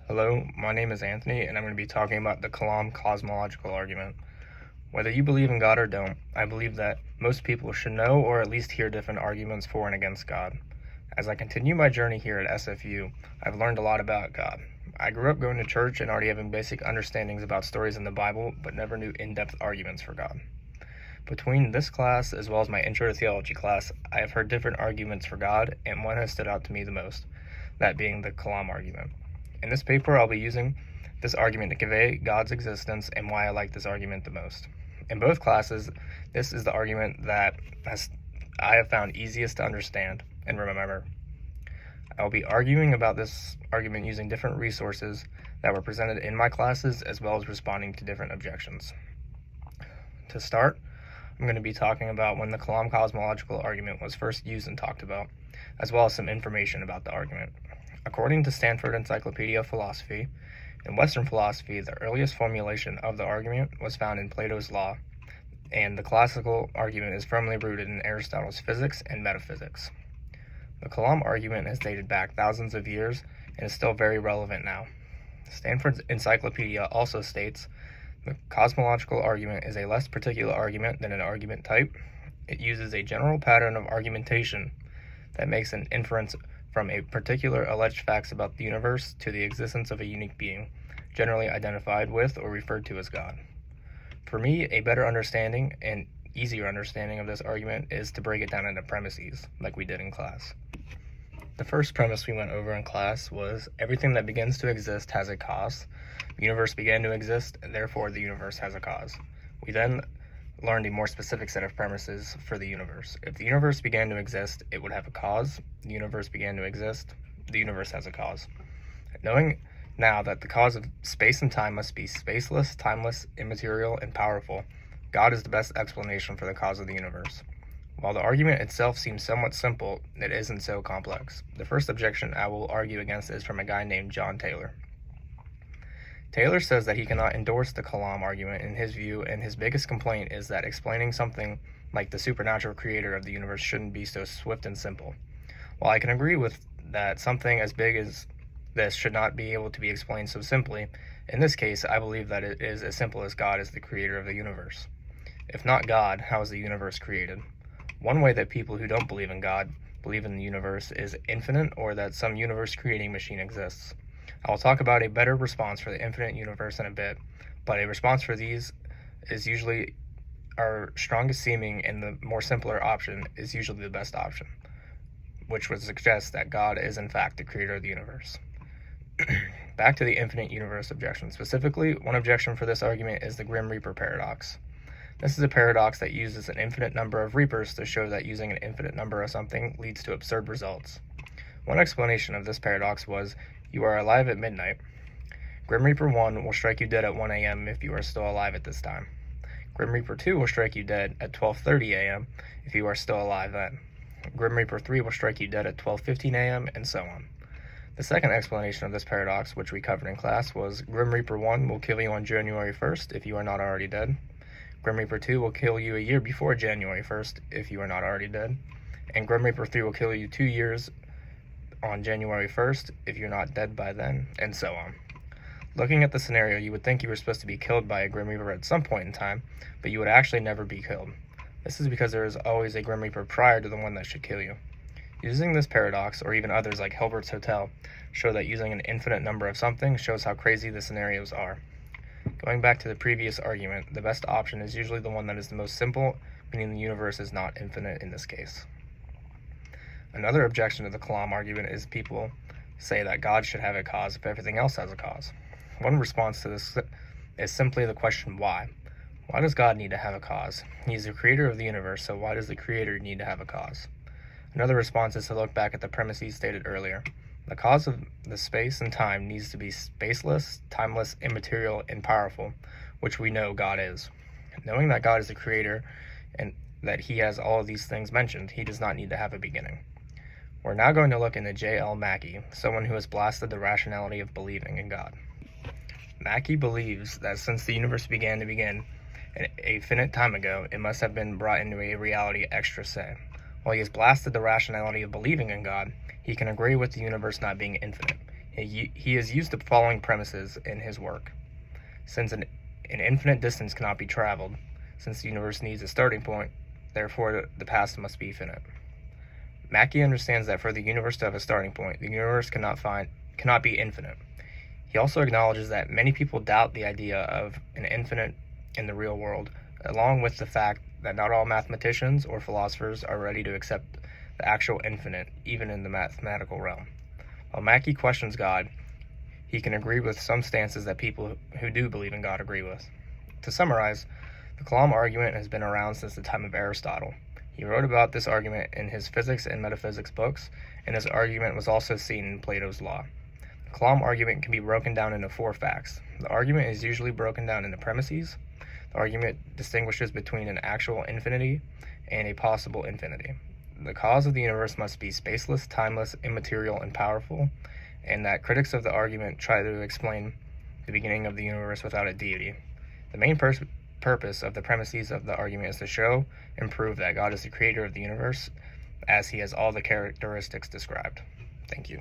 Hello, my name is Anthony, and I'm going to be talking about the Kalam cosmological argument. Whether you believe in God or don't, I believe that most people should know or at least hear different arguments for and against God. As I continue my journey here at SFU, I've learned a lot about God. I grew up going to church and already having basic understandings about stories in the Bible, but never knew in-depth arguments for God. Between this class as well as my Intro to Theology class, I have heard different arguments for God, and one has stood out to me the most, that being the Kalam argument. In this paper, I'll be using this argument to convey God's existence and why I like this argument the most. In both classes, this is the argument that I have found easiest to understand and remember. I'll be arguing about this argument using different resources that were presented in my classes as well as responding to different objections. To start, I'm going to be talking about when the Kalam cosmological argument was first used and talked about, as well as some information about the argument. According to Stanford Encyclopedia of Philosophy, in Western philosophy, the earliest formulation of the argument was found in Plato's Law, and the classical argument is firmly rooted in Aristotle's physics and metaphysics. The Kalam argument has dated back thousands of years and is still very relevant now. Stanford's Encyclopedia also states, the cosmological argument is a less particular argument than an argument type. It uses a general pattern of argumentation that makes an inference from a particular alleged facts about the universe to the existence of a unique being, generally identified with or referred to as God. For me, a better understanding and easier understanding of this argument is to break it down into premises, like we did in class. The first premise we went over in class was everything that begins to exist has a cause. The universe began to exist, and therefore the universe has a cause. We then learned a more specific set of premises for the universe. If the universe began to exist, it would have a cause. The universe began to exist, the universe has a cause. Knowing now that the cause of space and time must be spaceless, timeless, immaterial, and powerful, God is the best explanation for the cause of the universe. While the argument itself seems somewhat simple, it isn't so complex. The first objection I will argue against is from a guy named John Taylor. Taylor says that he cannot endorse the Kalam argument in his view, and his biggest complaint is that explaining something like the supernatural creator of the universe shouldn't be so swift and simple. While I can agree with that something as big as this should not be able to be explained so simply, in this case I believe that it is as simple as God is the creator of the universe. If not God, how is the universe created? One way that people who don't believe in God believe in the universe is infinite, or that some universe creating machine exists. I will talk about a better response for the infinite universe in a bit, but a response for these is usually our strongest seeming, and the more simpler option is usually the best option, which would suggest that God is in fact the creator of the universe. Back to the infinite universe objection. Specifically, one objection for this argument is the Grim Reaper paradox. This is a paradox that uses an infinite number of reapers to show that using an infinite number of something leads to absurd results. One explanation of this paradox was, you are alive at midnight. Grim Reaper 1 will strike you dead at 1 a.m. if you are still alive at this time. Grim Reaper 2 will strike you dead at 12:30 a.m. if you are still alive then. Grim Reaper 3 will strike you dead at 12:15 a.m. and so on. The second explanation of this paradox, which we covered in class, was Grim Reaper 1 will kill you on January 1st if you are not already dead. Grim Reaper 2 will kill you a year before January 1st if you are not already dead. And Grim Reaper 3 will kill you 2 years on January 1st if you're not dead by then, and so on. Looking at the scenario, you would think you were supposed to be killed by a Grim Reaper at some point in time, but you would actually never be killed. This is because there is always a Grim Reaper prior to the one that should kill you. Using this paradox, or even others like Hilbert's Hotel, show that using an infinite number of something shows how crazy the scenarios are. Going back to the previous argument, the best option is usually the one that is the most simple, meaning the universe is not infinite in this case. Another objection to the Kalam argument is people say that God should have a cause if everything else has a cause. One response to this is simply the question why. Why does God need to have a cause? He is the creator of the universe, so why does the creator need to have a cause? Another response is to look back at the premises stated earlier. The cause of the space and time needs to be spaceless, timeless, immaterial, and powerful, which we know God is. Knowing that God is the creator and that he has all of these things mentioned, he does not need to have a beginning. We're now going to look into J.L. Mackie, someone who has blasted the rationality of believing in God. Mackie believes that since the universe began to begin a finite time ago, it must have been brought into a reality extra se. While he has blasted the rationality of believing in God, he can agree with the universe not being infinite. He has used the following premises in his work. Since an infinite distance cannot be traveled, since the universe needs a starting point, therefore the past must be finite. Mackey understands that for the universe to have a starting point, the universe cannot be infinite. He also acknowledges that many people doubt the idea of an infinite in the real world, along with the fact that not all mathematicians or philosophers are ready to accept the actual infinite, even in the mathematical realm. While Mackey questions God, he can agree with some stances that people who do believe in God agree with. To summarize, the Kalam argument has been around since the time of Aristotle. He wrote about this argument in his physics and metaphysics books, and his argument was also seen in Plato's law. The Kalam argument can be broken down into 4 facts. The argument is usually broken down into premises. The argument distinguishes between an actual infinity and a possible infinity. The cause of the universe must be spaceless, timeless, immaterial, and powerful, and that critics of the argument try to explain the beginning of the universe without a deity. The main purpose of the premises of the argument is to show and prove that God is the creator of the universe, as he has all the characteristics described. Thank you.